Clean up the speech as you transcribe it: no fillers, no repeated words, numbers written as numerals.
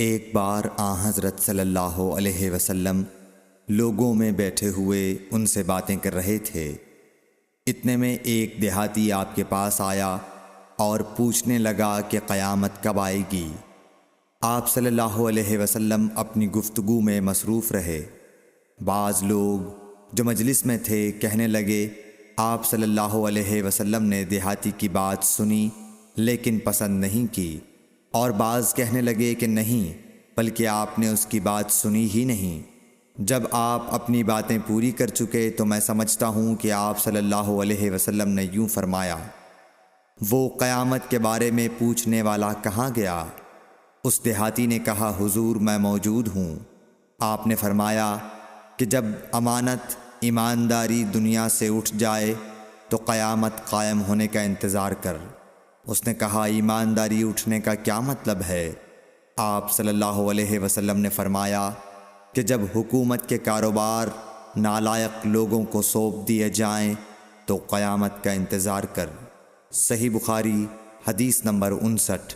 ایک بار حضرت صلی اللہ علیہ وسلم لوگوں میں بیٹھے ہوئے ان سے باتیں کر رہے تھے۔ اتنے میں ایک دیہاتی آپ کے پاس آیا اور پوچھنے لگا کہ قیامت کب آئے گی۔ آپ صلی اللہ علیہ وسلم اپنی گفتگو میں مصروف رہے۔ بعض لوگ جو مجلس میں تھے کہنے لگے، آپ صلی اللہ علیہ وسلم نے دیہاتی کی بات سنی لیکن پسند نہیں کی، اور بعض کہنے لگے کہ نہیں بلکہ آپ نے اس کی بات سنی ہی نہیں۔ جب آپ اپنی باتیں پوری کر چکے تو میں سمجھتا ہوں کہ آپ صلی اللہ علیہ وسلم نے یوں فرمایا، وہ قیامت کے بارے میں پوچھنے والا کہاں گیا؟ اس دیہاتی نے کہا، حضور میں موجود ہوں۔ آپ نے فرمایا کہ جب امانت ایمانداری دنیا سے اٹھ جائے تو قیامت قائم ہونے کا انتظار کر۔ اس نے کہا، ایمانداری اٹھنے کا کیا مطلب ہے؟ آپ صلی اللہ علیہ وسلم نے فرمایا کہ جب حکومت کے کاروبار نالائق لوگوں کو سونپ دیے جائیں تو قیامت کا انتظار کر۔ صحیح بخاری حدیث نمبر 59۔